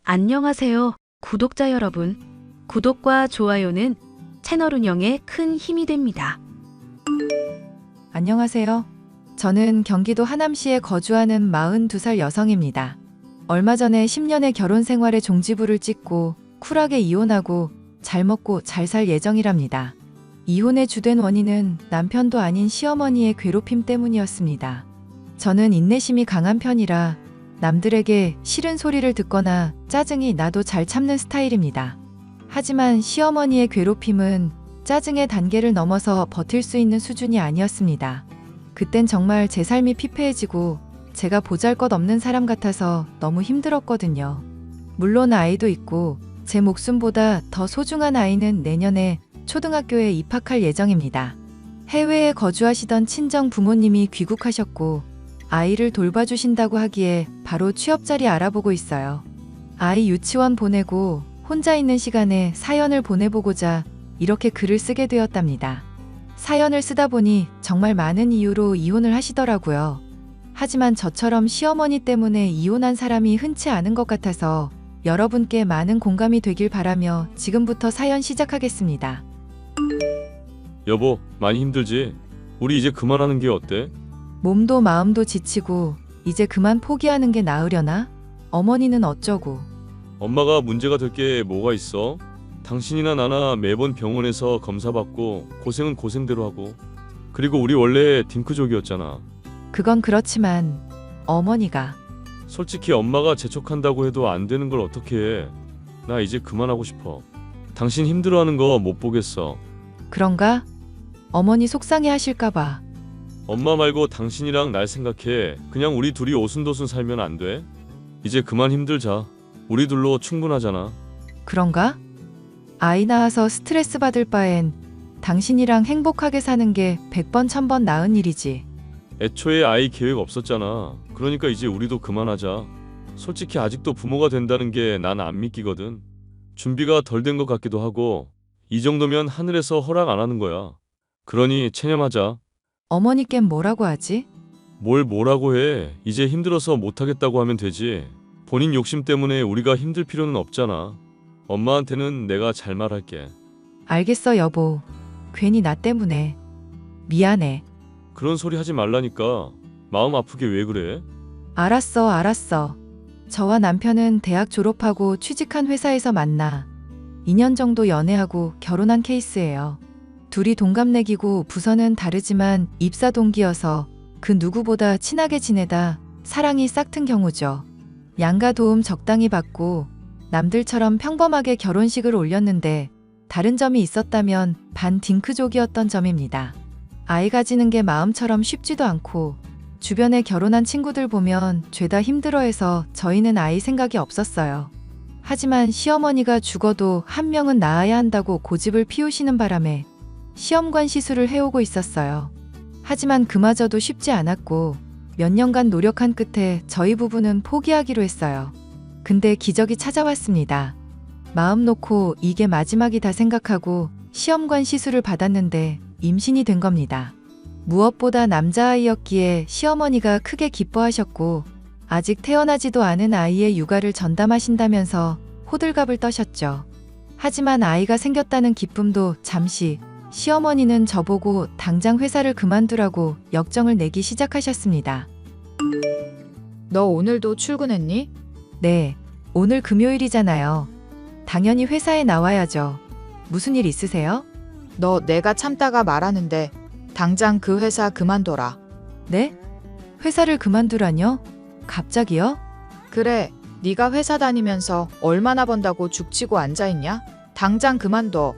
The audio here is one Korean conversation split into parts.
안녕하세요, 구독자 여러분. 구독과 좋아요는 채널 운영에 큰 힘이 됩니다. 안녕하세요. 저는 경기도 하남시에 거주하는 42살 여성입니다. 얼마 전에 10년의 결혼 생활에 종지부를 찍고 쿨하게 이혼하고 잘 먹고 잘 살 예정이랍니다. 이혼의 주된 원인은 남편도 아닌 시어머니의 괴롭힘 때문이었습니다. 저는 인내심이 강한 편이라 남들에게 싫은 소리를 듣거나 짜증이 나도 잘 참는 스타일입니다. 하지만 시어머니의 괴롭힘은 짜증의 단계를 넘어서 버틸 수 있는 수준이 아니었습니다. 그땐 정말 제 삶이 피폐해지고 제가 보잘것없는 사람 같아서 너무 힘들었거든요. 물론 아이도 있고 제 목숨보다 더 소중한 아이는 내년에 초등학교에 입학할 예정입니다. 해외에 거주하시던 친정 부모님이 귀국하셨고 아이를 돌봐주신다고 하기에 바로 취업자리 알아보고 있어요. 아이 유치원 보내고 혼자 있는 시간에 사연을 보내보고자 이렇게 글을 쓰게 되었답니다. 사연을 쓰다 보니 정말 많은 이유로 이혼을 하시더라고요. 하지만 저처럼 시어머니 때문에 이혼한 사람이 흔치 않은 것 같아서 여러분께 많은 공감이 되길 바라며 지금부터 사연 시작하겠습니다. 여보, 많이 힘들지? 우리 이제 그만하는 게 어때? 몸도 마음도 지치고 이제 그만 포기하는 게 나으려나? 어머니는 어쩌고? 엄마가 문제가 될 게 뭐가 있어? 당신이나 나나 매번 병원에서 검사받고 고생은 고생대로 하고, 그리고 우리 원래 딩크족이었잖아. 그건 그렇지만 어머니가 솔직히 엄마가 재촉한다고 해도 안 되는 걸 어떻게 해. 나 이제 그만하고 싶어. 당신 힘들어하는 거 못 보겠어. 그런가? 어머니 속상해 하실까봐. 엄마 말고 당신이랑 날 생각해. 그냥 우리 둘이 오순도순 살면 안 돼? 이제 그만 힘들자. 우리 둘로 충분하잖아. 그런가? 아이 낳아서 스트레스 받을 바엔 당신이랑 행복하게 사는 게 100번 1000번 나은 일이지. 애초에 아이 계획 없었잖아. 그러니까 이제 우리도 그만하자. 솔직히 아직도 부모가 된다는 게 난 안 믿기거든. 준비가 덜 된 것 같기도 하고, 이 정도면 하늘에서 허락 안 하는 거야. 그러니 체념하자. 어머니껜 뭐라고 하지? 뭘 뭐라고 해. 이제 힘들어서 못하겠다고 하면 되지. 본인 욕심 때문에 우리가 힘들 필요는 없잖아. 엄마한테는 내가 잘 말할게. 알겠어 여보. 괜히 나 때문에. 미안해. 그런 소리 하지 말라니까. 마음 아프게 왜 그래? 알았어. 저와 남편은 대학 졸업하고 취직한 회사에서 만나 2년 정도 연애하고 결혼한 케이스예요. 둘이 동갑내기고 부서는 다르지만 입사 동기여서 그 누구보다 친하게 지내다 사랑이 싹튼 경우죠. 양가 도움 적당히 받고 남들처럼 평범하게 결혼식을 올렸는데 다른 점이 있었다면 반 딩크족이었던 점입니다. 아이 가지는 게 마음처럼 쉽지도 않고 주변에 결혼한 친구들 보면 죄다 힘들어해서 저희는 아이 생각이 없었어요. 하지만 시어머니가 죽어도 한 명은 낳아야 한다고 고집을 피우시는 바람에 시험관 시술을 해오고 있었어요. 하지만 그마저도 쉽지 않았고 몇 년간 노력한 끝에 저희 부부는 포기하기로 했어요. 근데 기적이 찾아왔습니다. 마음 놓고 이게 마지막이다 생각하고 시험관 시술을 받았는데 임신이 된 겁니다. 무엇보다 남자아이였기에 시어머니가 크게 기뻐하셨고 아직 태어나지도 않은 아이의 육아를 전담하신다면서 호들갑을 떠셨죠. 하지만 아이가 생겼다는 기쁨도 잠시, 시어머니는 저보고 당장 회사를 그만두라고 역정을 내기 시작하셨습니다. 너 오늘도 출근했니? 네, 오늘 금요일이잖아요. 당연히 회사에 나와야죠. 무슨 일 있으세요? 너 내가 참다가 말하는데 당장 그 회사 그만둬라. 네? 회사를 그만두라뇨? 갑자기요? 그래, 네가 회사 다니면서 얼마나 번다고 죽치고 앉아있냐? 당장 그만둬.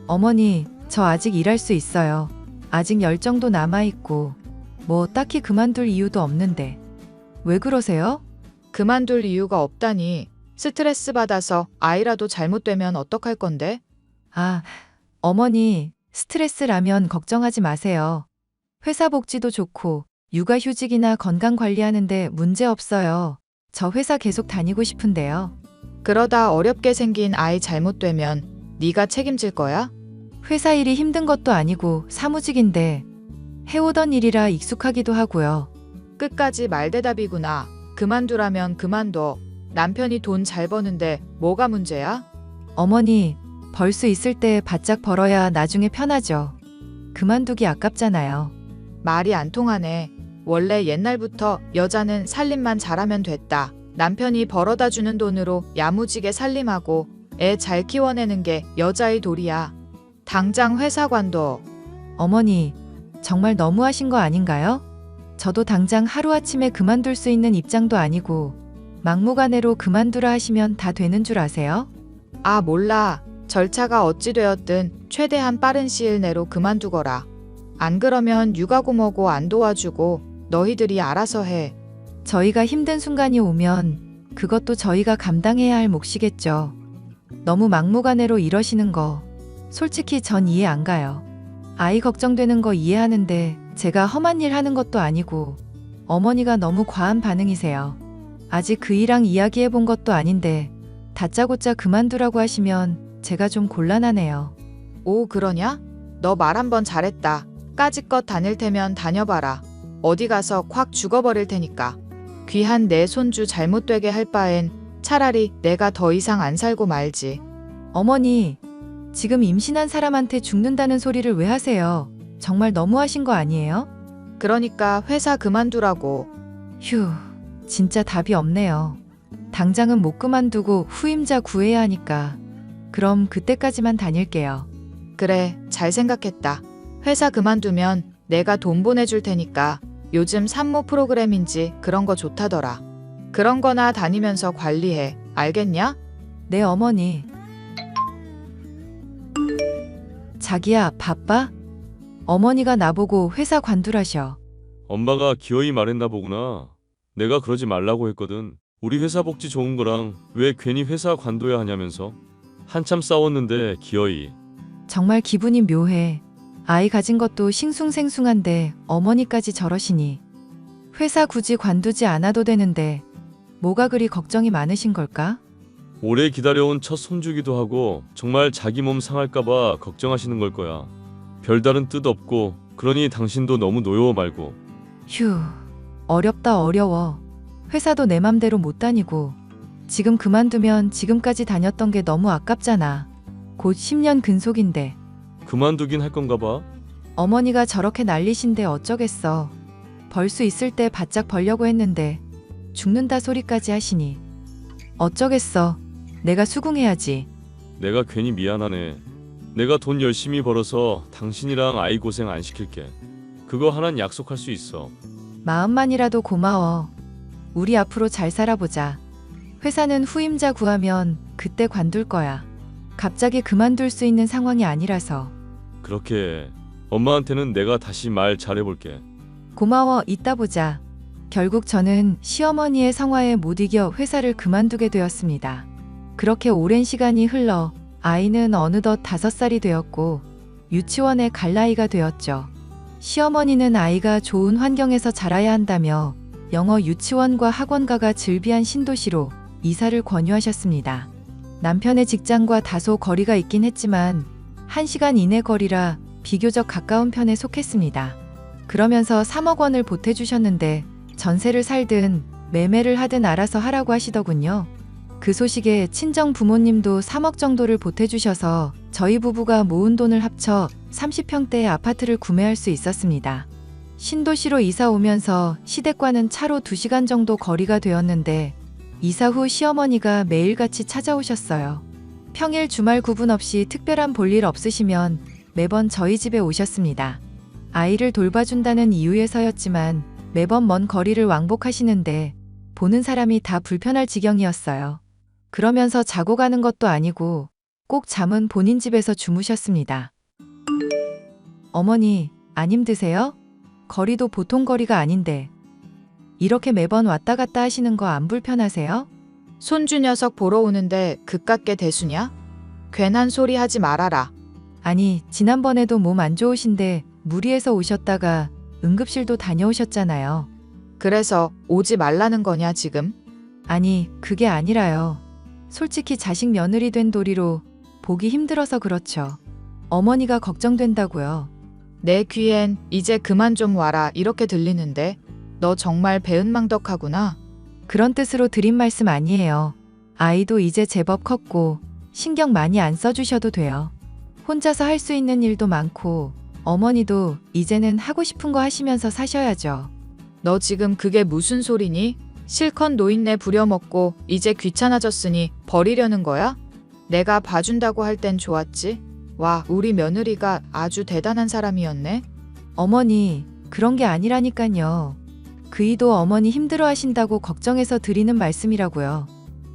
어머니, 저 아직 일할 수 있어요. 아직 열정도 남아있고 뭐 딱히 그만둘 이유도 없는데. 왜 그러세요? 그만둘 이유가 없다니. 스트레스 받아서 아이라도 잘못되면 어떡할 건데? 아, 어머니, 스트레스라면 걱정하지 마세요. 회사 복지도 좋고 육아휴직이나 건강 관리하는데 문제 없어요. 저 회사 계속 다니고 싶은데요. 그러다 어렵게 생긴 아이 잘못되면 네가 책임질 거야? 회사 일이 힘든 것도 아니고 사무직인데 해오던 일이라 익숙하기도 하고요. 끝까지 말대답이구나. 그만두라면 그만둬. 남편이 돈 잘 버는데 뭐가 문제야? 어머니, 벌 수 있을 때 바짝 벌어야 나중에 편하죠. 그만두기 아깝잖아요. 말이 안 통하네. 원래 옛날부터 여자는 살림만 잘하면 됐다. 남편이 벌어다 주는 돈으로 야무지게 살림하고 애 잘 키워내는 게 여자의 도리야. 당장 회사 관둬. 어머니, 정말 너무하신 거 아닌가요? 저도 당장 하루아침에 그만둘 수 있는 입장도 아니고 막무가내로 그만두라 하시면 다 되는 줄 아세요? 아, 몰라. 절차가 어찌 되었든 최대한 빠른 시일 내로 그만두거라. 안 그러면 육아고 뭐고 안 도와주고 너희들이 알아서 해. 저희가 힘든 순간이 오면 그것도 저희가 감당해야 할 몫이겠죠. 너무 막무가내로 이러시는 거 솔직히 전 이해 안 가요. 아이 걱정되는 거 이해하는데 제가 험한 일 하는 것도 아니고 어머니가 너무 과한 반응이세요. 아직 그 일랑 이야기해 본 것도 아닌데 다짜고짜 그만두라고 하시면 제가 좀 곤란하네요. 오, 그러냐? 너 말 한번 잘했다. 까짓것 다닐 테면 다녀봐라. 어디 가서 콱 죽어버릴 테니까. 귀한 내 손주 잘못되게 할 바엔 차라리 내가 더 이상 안 살고 말지. 어머니, 지금 임신한 사람한테 죽는다는 소리를 왜 하세요? 정말 너무하신 거 아니에요? 그러니까 회사 그만두라고. 휴, 진짜 답이 없네요. 당장은 못 그만두고 후임자 구해야 하니까. 그럼 그때까지만 다닐게요. 그래, 잘 생각했다. 회사 그만두면 내가 돈 보내줄 테니까 요즘 산모 프로그램인지 그런 거 좋다더라. 그런 거나 다니면서 관리해. 알겠냐? 네, 어머니. 자기야, 바빠? 어머니가 나보고 회사 관두라셔. 엄마가 기어이 말했나 보구나. 내가 그러지 말라고 했거든. 우리 회사 복지 좋은 거랑 왜 괜히 회사 관둬야 하냐면서. 한참 싸웠는데 기어이. 정말 기분이 묘해. 아이 가진 것도 싱숭생숭한데 어머니까지 저러시니. 회사 굳이 관두지 않아도 되는데 뭐가 그리 걱정이 많으신 걸까? 오래 기다려온 첫 손주기도 하고 정말 자기 몸 상할까봐 걱정하시는 걸 거야. 별다른 뜻 없고 그러니 당신도 너무 노여워 말고. 휴, 어렵다 어려워. 회사도 내 맘대로 못 다니고 지금 그만두면 지금까지 다녔던 게 너무 아깝잖아. 곧 10년 근속인데. 그만두긴 할 건가 봐. 어머니가 저렇게 난리신데 어쩌겠어. 벌 수 있을 때 바짝 벌려고 했는데 죽는다 소리까지 하시니. 어쩌겠어. 내가 수긍해야지. 내가 괜히 미안하네. 내가 돈 열심히 벌어서 당신이랑 아이 고생 안 시킬게. 그거 하나는 약속할 수 있어. 마음만이라도 고마워. 우리 앞으로 잘 살아보자. 회사는 후임자 구하면 그때 관둘 거야. 갑자기 그만둘 수 있는 상황이 아니라서. 그렇게 해. 엄마한테는 내가 다시 말 잘해볼게. 고마워, 이따 보자. 결국 저는 시어머니의 성화에 못 이겨 회사를 그만두게 되었습니다. 그렇게 오랜 시간이 흘러 아이는 어느덧 5살이 되었고 유치원에 갈 나이가 되었죠. 시어머니는 아이가 좋은 환경에서 자라야 한다며 영어 유치원과 학원가가 즐비한 신도시로 이사를 권유하셨습니다. 남편의 직장과 다소 거리가 있긴 했지만 1시간 이내 거리라 비교적 가까운 편에 속했습니다. 그러면서 3억 원을 보태주셨는데 전세를 살든 매매를 하든 알아서 하라고 하시더군요. 그 소식에 친정 부모님도 3억 정도를 보태주셔서 저희 부부가 모은 돈을 합쳐 30평대의 아파트를 구매할 수 있었습니다. 신도시로 이사 오면서 시댁과는 차로 2시간 정도 거리가 되었는데 이사 후 시어머니가 매일같이 찾아오셨어요. 평일 주말 구분 없이 특별한 볼일 없으시면 매번 저희 집에 오셨습니다. 아이를 돌봐준다는 이유에서였지만 매번 먼 거리를 왕복하시는데 보는 사람이 다 불편할 지경이었어요. 그러면서 자고 가는 것도 아니고 꼭 잠은 본인 집에서 주무셨습니다. 어머니, 안 힘드세요? 거리도 보통 거리가 아닌데 이렇게 매번 왔다 갔다 하시는 거 안 불편하세요? 손주 녀석 보러 오는데 그깟게 대수냐? 괜한 소리 하지 말아라. 아니, 지난번에도 몸 안 좋으신데 무리해서 오셨다가 응급실도 다녀오셨잖아요. 그래서 오지 말라는 거냐 지금? 아니, 그게 아니라요. 솔직히 자식 며느리 된 도리로 보기 힘들어서 그렇죠. 어머니가 걱정된다고요. 내 귀엔 이제 그만 좀 와라 이렇게 들리는데 너 정말 배은망덕하구나. 그런 뜻으로 드린 말씀 아니에요. 아이도 이제 제법 컸고 신경 많이 안 써주셔도 돼요. 혼자서 할 수 있는 일도 많고 어머니도 이제는 하고 싶은 거 하시면서 사셔야죠. 너 지금 그게 무슨 소리니? 실컷 노인네 부려먹고 이제 귀찮아졌으니 버리려는 거야? 내가 봐준다고 할 땐 좋았지? 와, 우리 며느리가 아주 대단한 사람이었네. 어머니, 그런 게 아니라니깐요. 그이도 어머니 힘들어 하신다고 걱정해서 드리는 말씀이라고요.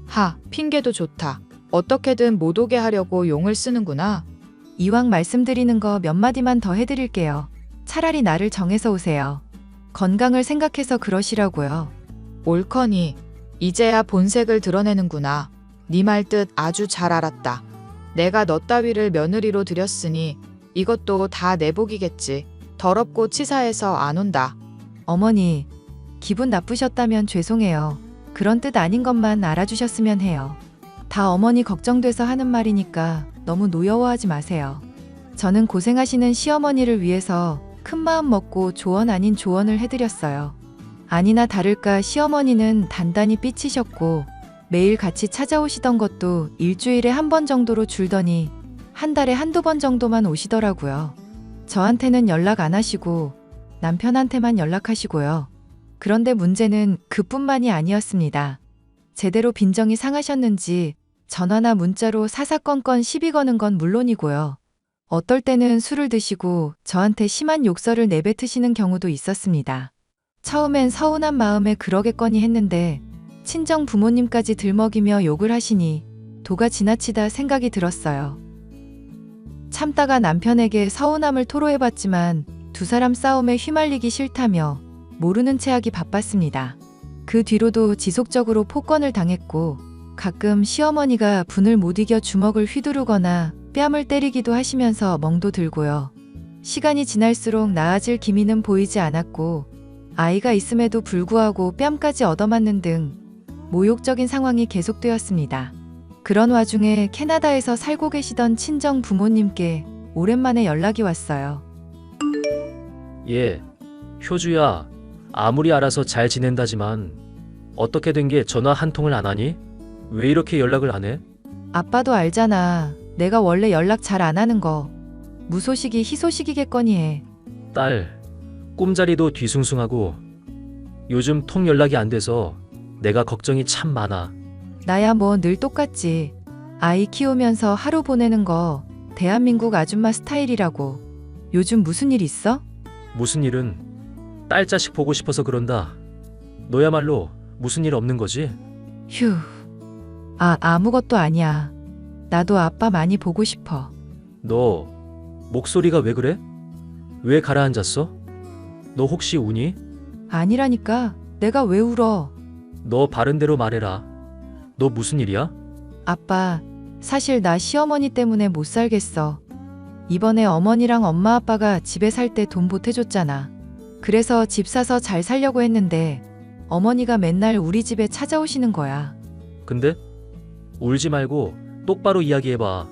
하, 핑계도 좋다. 어떻게든 못 오게 하려고 용을 쓰는구나. 이왕 말씀드리는 거 몇 마디만 더 해드릴게요. 차라리 나를 정해서 오세요. 건강을 생각해서 그러시라고요. 옳거니 이제야 본색을 드러내는구나. 네 말 뜻 아주 잘 알았다. 내가 너 따위를 며느리로 들였으니 이것도 다 내 복이겠지. 더럽고 치사해서 안 온다. 어머니, 기분 나쁘셨다면 죄송해요. 그런 뜻 아닌 것만 알아주셨으면 해요. 다 어머니 걱정돼서 하는 말이니까 너무 노여워하지 마세요. 저는 고생하시는 시어머니를 위해서 큰 마음 먹고 조언 아닌 조언을 해드렸어요. 아니나 다를까 시어머니는 단단히 삐치셨고 매일 같이 찾아오시던 것도 일주일에 한 번 정도로 줄더니 한 달에 한두 번 정도만 오시더라고요. 저한테는 연락 안 하시고 남편한테만 연락하시고요. 그런데 문제는 그뿐만이 아니었습니다. 제대로 빈정이 상하셨는지 전화나 문자로 사사건건 시비 거는 건 물론이고요. 어떨 때는 술을 드시고 저한테 심한 욕설을 내뱉으시는 경우도 있었습니다. 처음엔 서운한 마음에 그러겠거니 했는데 친정 부모님까지 들먹이며 욕을 하시니 도가 지나치다 생각이 들었어요. 참다가 남편에게 서운함을 토로해봤지만 두 사람 싸움에 휘말리기 싫다며 모르는 체 하기 바빴습니다. 그 뒤로도 지속적으로 폭언을 당했고 가끔 시어머니가 분을 못 이겨 주먹을 휘두르거나 뺨을 때리기도 하시면서 멍도 들고요. 시간이 지날수록 나아질 기미는 보이지 않았고 아이가 있음에도 불구하고 뺨까지 얻어맞는 등 모욕적인 상황이 계속되었습니다. 그런 와중에 캐나다에서 살고 계시던 친정 부모님께 오랜만에 연락이 왔어요. 예, 효주야, 아무리 알아서 잘 지낸다지만 어떻게 된 게 전화 한 통을 안 하니? 왜 이렇게 연락을 안 해? 아빠도 알잖아. 내가 원래 연락 잘 안 하는 거. 무소식이 희소식이겠거니 해. 딸, 꿈자리도 뒤숭숭하고 요즘 통 연락이 안 돼서 내가 걱정이 참 많아. 나야 뭐 늘 똑같지. 아이 키우면서 하루 보내는 거 대한민국 아줌마 스타일이라고. 요즘 무슨 일 있어? 무슨 일은 딸 자식 보고 싶어서 그런다. 너야말로 무슨 일 없는 거지? 휴. 아무것도 아니야. 나도 아빠 많이 보고 싶어. 너 목소리가 왜 그래? 왜 가라앉았어? 너 혹시 우니? 아니라니까. 내가 왜 울어? 너 바른 대로 말해라. 너 무슨 일이야? 아빠, 사실 나 시어머니 때문에 못 살겠어. 이번에 어머니랑 엄마 아빠가 집에 살 때 돈 보태줬잖아. 그래서 집 사서 잘 살려고 했는데 어머니가 맨날 우리 집에 찾아오시는 거야. 근데? 울지 말고 똑바로 이야기해봐.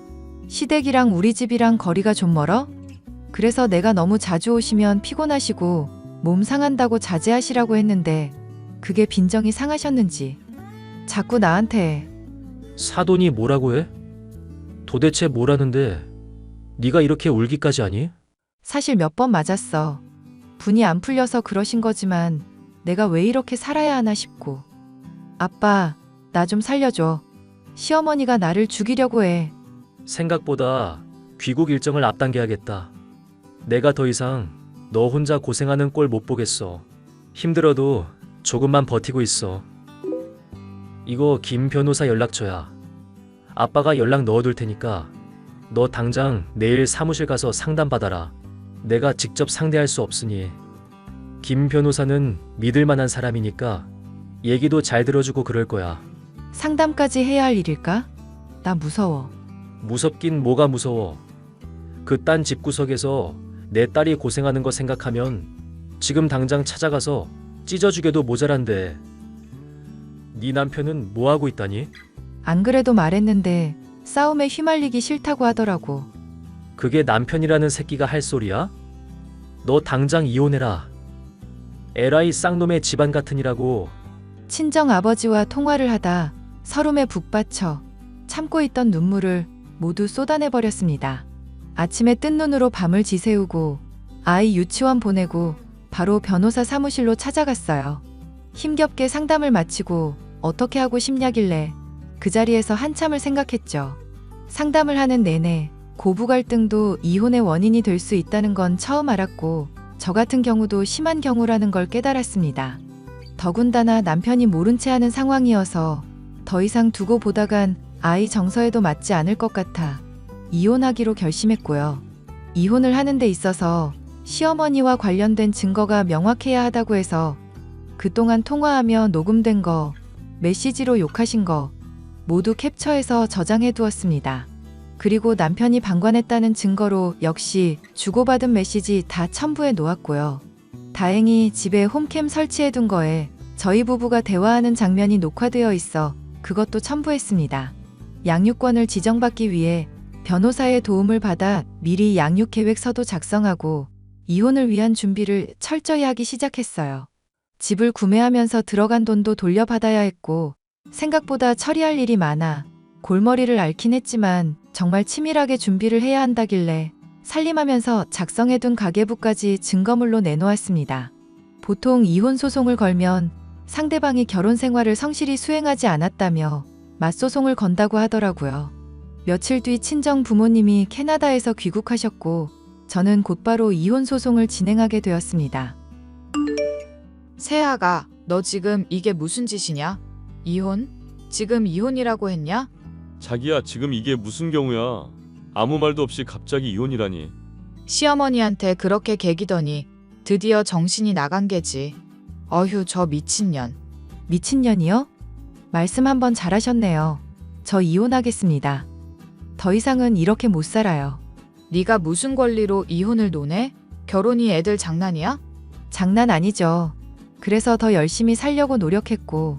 시댁이랑 우리 집이랑 거리가 좀 멀어? 그래서 내가 너무 자주 오시면 피곤하시고 몸 상한다고 자제하시라고 했는데 그게 빈정이 상하셨는지 자꾸 나한테. 사돈이 뭐라고 해? 도대체 뭐라는데 네가 이렇게 울기까지 하니? 사실 몇 번 맞았어. 분이 안 풀려서 그러신 거지만 내가 왜 이렇게 살아야 하나 싶고. 아빠, 나 좀 살려줘. 시어머니가 나를 죽이려고 해. 생각보다 귀국 일정을 앞당겨야겠다. 내가 더 이상 너 혼자 고생하는 꼴 못 보겠어. 힘들어도 조금만 버티고 있어. 이거 김 변호사 연락처야. 아빠가 연락 넣어둘 테니까 너 당장 내일 사무실 가서 상담받아라. 내가 직접 상대할 수 없으니. 김 변호사는 믿을 만한 사람이니까 얘기도 잘 들어주고 그럴 거야. 상담까지 해야 할 일일까? 나 무서워. 무섭긴 뭐가 무서워. 그 딴 집구석에서 내 딸이 고생하는 거 생각하면 지금 당장 찾아가서 찢어주게도 모자란데. 네 남편은 뭐하고 있다니? 안 그래도 말했는데 싸움에 휘말리기 싫다고 하더라고. 그게 남편이라는 새끼가 할 소리야? 너 당장 이혼해라. 에라이 쌍놈의 집안 같으니라고. 친정 아버지와 통화를 하다 서름에 북받쳐 참고 있던 눈물을 모두 쏟아내버렸습니다. 아침에 뜬 눈으로 밤을 지새우고 아이 유치원 보내고 바로 변호사 사무실로 찾아갔어요. 힘겹게 상담을 마치고 어떻게 하고 싶냐길래 그 자리에서 한참을 생각했죠. 상담을 하는 내내 고부 갈등도 이혼의 원인이 될 수 있다는 건 처음 알았고 저 같은 경우도 심한 경우라는 걸 깨달았습니다. 더군다나 남편이 모른 채 하는 상황이어서 더 이상 두고 보다간 아이 정서에도 맞지 않을 것 같아 이혼하기로 결심했고요. 이혼을 하는 데 있어서 시어머니와 관련된 증거가 명확해야 하다고 해서 그동안 통화하며 녹음된 거, 메시지로 욕하신 거 모두 캡처해서 저장해 두었습니다. 그리고 남편이 방관했다는 증거로 역시 주고받은 메시지 다 첨부해 놓았고요. 다행히 집에 홈캠 설치해 둔 거에 저희 부부가 대화하는 장면이 녹화되어 있어 그것도 첨부했습니다. 양육권을 지정받기 위해 변호사의 도움을 받아 미리 양육 계획서도 작성하고 이혼을 위한 준비를 철저히 하기 시작했어요. 집을 구매하면서 들어간 돈도 돌려받아야 했고 생각보다 처리할 일이 많아 골머리를 앓긴 했지만 정말 치밀하게 준비를 해야 한다길래 살림하면서 작성해둔 가계부까지 증거물로 내놓았습니다. 보통 이혼 소송을 걸면 상대방이 결혼 생활을 성실히 수행하지 않았다며 맞소송을 건다고 하더라고요. 며칠 뒤 친정 부모님이 캐나다에서 귀국하셨고 저는 곧바로 이혼 소송을 진행하게 되었습니다. 세아가 너 지금 이게 무슨 짓이냐? 이혼? 지금 이혼이라고 했냐? 자기야, 지금 이게 무슨 경우야? 아무 말도 없이 갑자기 이혼이라니. 시어머니한테 그렇게 개기더니 드디어 정신이 나간 게지. 어휴, 저 미친년. 미친년이요? 말씀 한번 잘하셨네요. 저 이혼하겠습니다. 더 이상은 이렇게 못 살아요. 네가 무슨 권리로 이혼을 논해? 결혼이 애들 장난이야? 장난 아니죠. 그래서 더 열심히 살려고 노력했고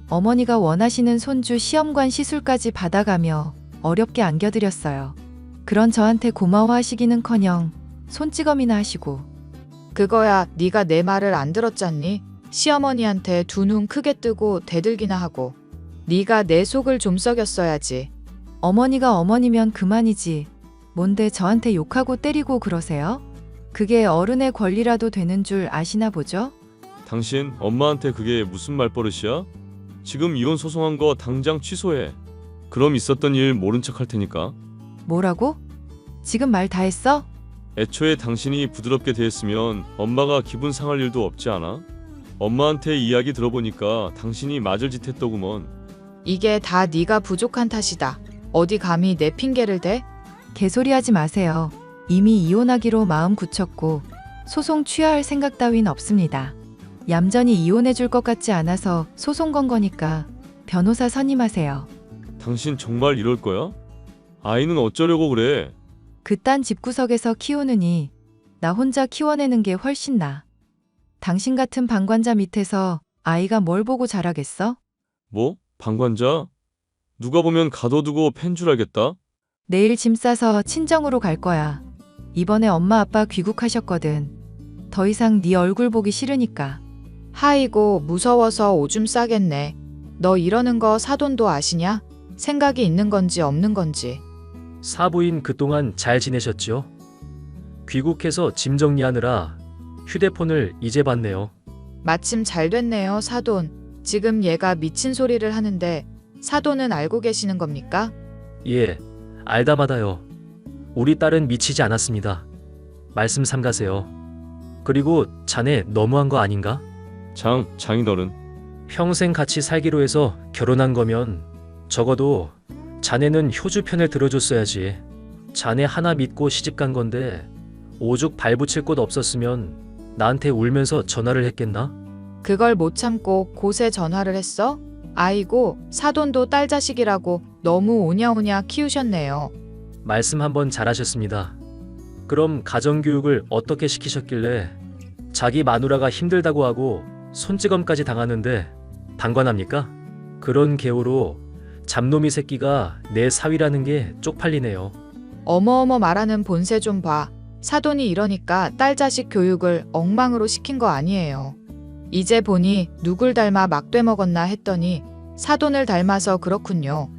어머니가 원하시는 손주 시험관 시술까지 받아가며 어렵게 안겨드렸어요. 그런 저한테 고마워하시기는커녕 손찌검이나 하시고. 그거야 네가 내 말을 안 들었잖니? 시어머니한테 두 눈 크게 뜨고 대들기나 하고. 네가 내 속을 좀 썩였어야지. 어머니가 어머니면 그만이지. 뭔데 저한테 욕하고 때리고 그러세요? 그게 어른의 권리라도 되는 줄 아시나 보죠? 당신 엄마한테 그게 무슨 말버릇이야? 지금 이혼 소송한 거 당장 취소해. 그럼 있었던 일 모른 척 할 테니까. 뭐라고? 지금 말 다 했어? 애초에 당신이 부드럽게 대했으면 엄마가 기분 상할 일도 없지 않아? 엄마한테 이야기 들어보니까 당신이 맞을 짓 했더구먼. 이게 다 네가 부족한 탓이다. 어디 감히 내 핑계를 대? 개소리하지 마세요. 이미 이혼하기로 마음 굳혔고 소송 취하할 생각 따윈 없습니다. 얌전히 이혼해줄 것 같지 않아서 소송 건 거니까 변호사 선임하세요. 당신 정말 이럴 거야? 아이는 어쩌려고 그래? 그딴 집구석에서 키우느니 나 혼자 키워내는 게 훨씬 나아. 당신 같은 방관자 밑에서 아이가 뭘 보고 자라겠어? 뭐? 방관자? 누가 보면 가둬두고 팬 줄 알겠다? 내일 짐 싸서 친정으로 갈 거야. 이번에 엄마 아빠 귀국하셨거든. 더 이상 네 얼굴 보기 싫으니까. 하이고 무서워서 오줌 싸겠네. 너 이러는 거 사돈도 아시냐? 생각이 있는 건지 없는 건지. 사부인 그동안 잘 지내셨죠? 귀국해서 짐 정리하느라 휴대폰을 이제 봤네요. 마침 잘 됐네요, 사돈. 지금 얘가 미친 소리를 하는데 사돈은 알고 계시는 겁니까? 예, 알다마다요. 우리 딸은 미치지 않았습니다. 말씀 삼가세요. 그리고 자네 너무한 거 아닌가? 장인어른. 평생 같이 살기로 해서 결혼한 거면 적어도 자네는 효주 편을 들어줬어야지. 자네 하나 믿고 시집간 건데 오죽 발붙일 곳 없었으면 나한테 울면서 전화를 했겠나? 그걸 못 참고 곳에 전화를 했어? 아이고, 사돈도 딸 자식이라고 너무 오냐오냐 키우셨네요. 말씀 한번 잘하셨습니다. 그럼 가정교육을 어떻게 시키셨길래 자기 마누라가 힘들다고 하고 손찌검까지 당하는데 방관합니까? 그런 계호로 잡놈이 새끼가 내 사위라는 게 쪽팔리네요. 어머어머 말하는 본새 좀 봐. 사돈이 이러니까 딸 자식 교육을 엉망으로 시킨 거 아니에요. 이제 보니 누굴 닮아 막돼 먹었나 했더니 사돈을 닮아서 그렇군요.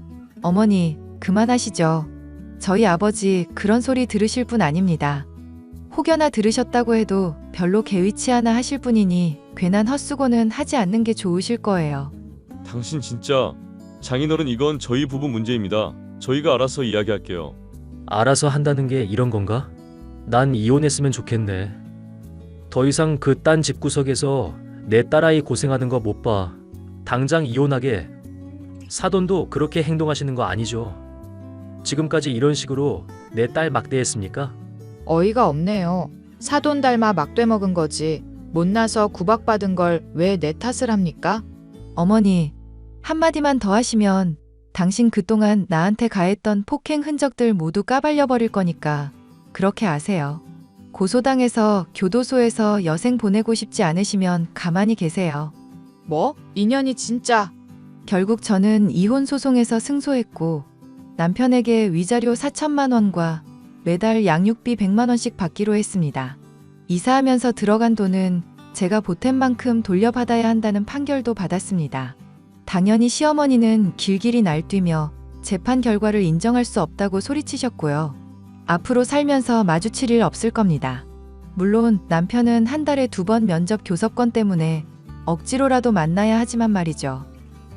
어머니, 그만하시죠. 저희 아버지 그런 소리 들으실 분 아닙니다. 혹여나 들으셨다고 해도 별로 개의치 않아 하실 분이니 괜한 헛수고는 하지 않는 게 좋으실 거예요. 당신 진짜 장인어른 이건 저희 부부 문제입니다. 저희가 알아서 이야기할게요. 알아서 한다는 게 이런 건가? 난 이혼했으면 좋겠네. 더 이상 그 딴 집구석에서 내 딸아이 고생하는 거 못 봐. 당장 이혼하게. 사돈도 그렇게 행동하시는 거 아니죠? 지금까지 이런 식으로 내 딸 막대했습니까? 어이가 없네요. 사돈 닮아 막돼 먹은 거지. 못나서 구박받은 걸 왜 내 탓을 합니까? 어머니, 한마디만 더 하시면 당신 그동안 나한테 가했던 폭행 흔적들 모두 까발려 버릴 거니까 그렇게 아세요. 고소당해서 교도소에서 여생 보내고 싶지 않으시면 가만히 계세요. 뭐? 인연이 진짜. 결국 저는 이혼 소송에서 승소했고 남편에게 위자료 4천만 원과 매달 양육비 100만 원씩 받기로 했습니다. 이사하면서 들어간 돈은 제가 보탠 만큼 돌려받아야 한다는 판결도 받았습니다. 당연히 시어머니는 길길이 날뛰며 재판 결과를 인정할 수 없다고 소리치셨고요. 앞으로 살면서 마주칠 일 없을 겁니다. 물론 남편은 한 달에 2번 면접 교섭권 때문에 억지로라도 만나야 하지만 말이죠.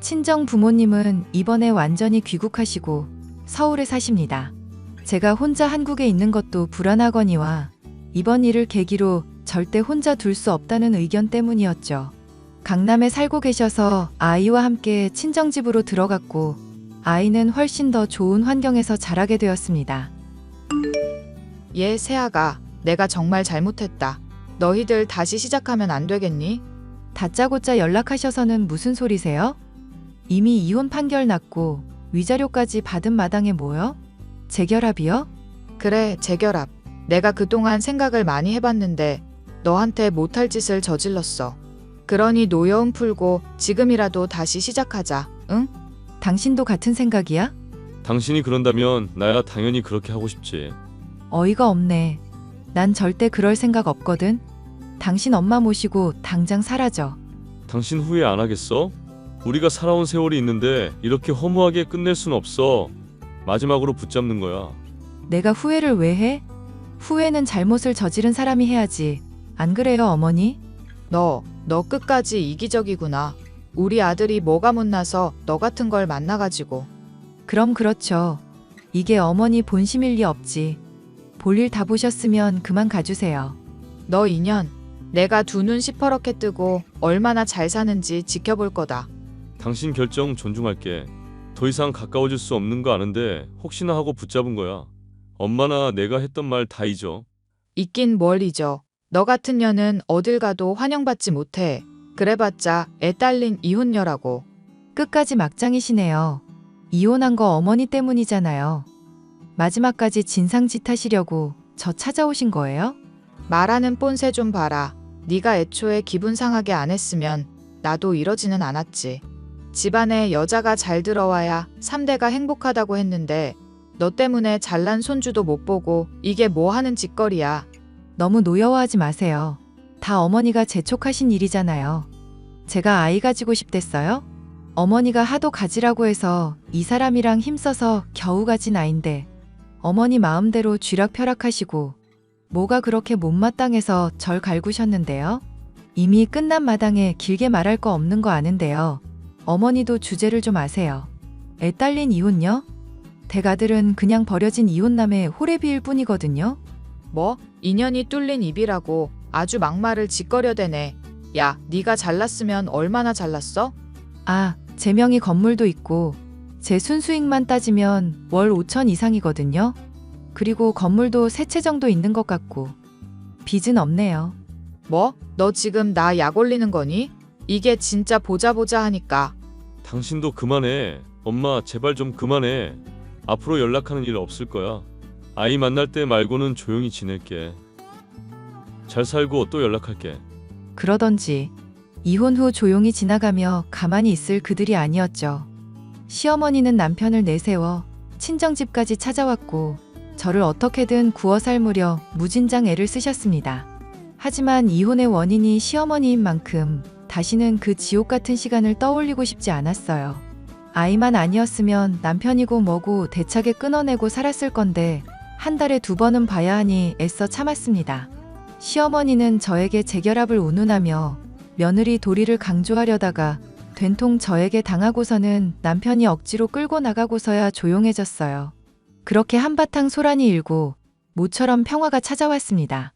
친정 부모님은 이번에 완전히 귀국하시고 서울에 사십니다. 제가 혼자 한국에 있는 것도 불안하거니와 이번 일을 계기로 절대 혼자 둘 수 없다는 의견 때문이었죠. 강남에 살고 계셔서 아이와 함께 친정집으로 들어갔고 아이는 훨씬 더 좋은 환경에서 자라게 되었습니다. 얘 새아가 내가 정말 잘못했다. 너희들 다시 시작하면 안 되겠니? 다짜고짜 연락하셔서는 무슨 소리세요? 이미 이혼 판결 났고 위자료까지 받은 마당에 뭐요? 재결합이요? 그래, 재결합. 내가 그동안 생각을 많이 해봤는데 너한테 못할 짓을 저질렀어. 그러니 노여움 풀고 지금이라도 다시 시작하자. 응? 당신도 같은 생각이야? 당신이 그런다면 나야 당연히 그렇게 하고 싶지. 어이가 없네. 난 절대 그럴 생각 없거든. 당신 엄마 모시고 당장 사라져. 당신 후회 안 하겠어? 우리가 살아온 세월이 있는데 이렇게 허무하게 끝낼 순 없어. 마지막으로 붙잡는 거야. 내가 후회를 왜 해? 후회는 잘못을 저지른 사람이 해야지. 안 그래요, 어머니? 너 끝까지 이기적이구나. 우리 아들이 뭐가 못나서 너 같은 걸 만나가지고. 그럼 그렇죠. 이게 어머니 본심일 리 없지. 볼일 다 보셨으면 그만 가주세요. 너 인연. 내가 두 눈 시퍼렇게 뜨고 얼마나 잘 사는지 지켜볼 거다. 당신 결정 존중할게. 더 이상 가까워질 수 없는 거 아는데 혹시나 하고 붙잡은 거야. 엄마나 내가 했던 말 다 잊어. 있긴 뭘 잊어. 너 같은 년은 어딜 가도 환영받지 못해. 그래봤자 애 딸린 이혼녀라고. 끝까지 막장이시네요. 이혼한 거 어머니 때문이잖아요. 마지막까지 진상짓 하시려고 저 찾아오신 거예요? 말하는 뽐새 좀 봐라. 네가 애초에 기분 상하게 안 했으면 나도 이러지는 않았지. 집안에 여자가 잘 들어와야 3대가 행복하다고 했는데 너 때문에 잘난 손주도 못 보고 이게 뭐 하는 짓거리야. 너무 노여워하지 마세요. 다 어머니가 재촉하신 일이잖아요. 제가 아이 가지고 싶댔어요? 어머니가 하도 가지라고 해서 이 사람이랑 힘써서 겨우 가진 아인데 어머니 마음대로 쥐락펴락하시고 뭐가 그렇게 못마땅해서 절 갈구셨는데요? 이미 끝난 마당에 길게 말할 거 없는 거 아는데요. 어머니도 주제를 좀 아세요. 애 딸린 이혼녀? 댁아들은 그냥 버려진 이혼남의 호래비일 뿐이거든요. 뭐? 인연이 뚫린 입이라고 아주 막말을 짓거려대네. 야, 네가 잘났으면 얼마나 잘났어? 아, 제 명의 건물도 있고 제 순수익만 따지면 월 5천 이상이거든요. 그리고 건물도 3채 정도 있는 것 같고 빚은 없네요. 뭐? 너 지금 나 약 올리는 거니? 이게 진짜 보자 하니까. 당신도 그만해. 엄마 제발 좀 그만해. 앞으로 연락하는 일 없을 거야. 아이 만날 때 말고는 조용히 지낼게. 잘 살고 또 연락할게. 그러던지 이혼 후 조용히 지나가며 가만히 있을 그들이 아니었죠. 시어머니는 남편을 내세워 친정집까지 찾아왔고 저를 어떻게든 구워 삶으려 무진장 애를 쓰셨습니다. 하지만 이혼의 원인이 시어머니인 만큼 다시는 그 지옥 같은 시간을 떠올리고 싶지 않았어요. 아이만 아니었으면 남편이고 뭐고 대차게 끊어내고 살았을 건데 한 달에 2번은 봐야 하니 애써 참았습니다. 시어머니는 저에게 재결합을 운운하며 며느리 도리를 강조하려다가 된통 저에게 당하고서는 남편이 억지로 끌고 나가고서야 조용해졌어요. 그렇게 한바탕 소란이 일고 모처럼 평화가 찾아왔습니다.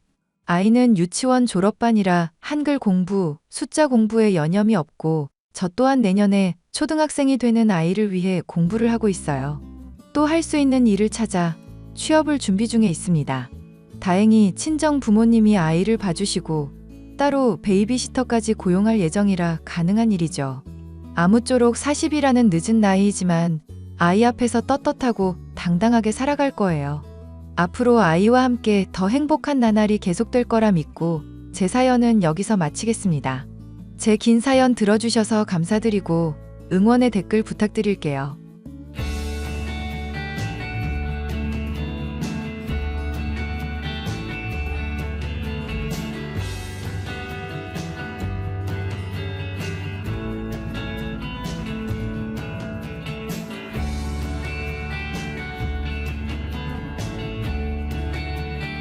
아이는 유치원 졸업반이라 한글 공부, 숫자 공부에 여념이 없고 저 또한 내년에 초등학생이 되는 아이를 위해 공부를 하고 있어요. 또 할 수 있는 일을 찾아 취업을 준비 중에 있습니다. 다행히 친정 부모님이 아이를 봐주시고 따로 베이비시터까지 고용할 예정이라 가능한 일이죠. 아무쪼록 40이라는 늦은 나이이지만 아이 앞에서 떳떳하고 당당하게 살아갈 거예요. 앞으로 아이와 함께 더 행복한 나날이 계속될 거라 믿고 제 사연은 여기서 마치겠습니다. 제 긴 사연 들어주셔서 감사드리고 응원의 댓글 부탁드릴게요.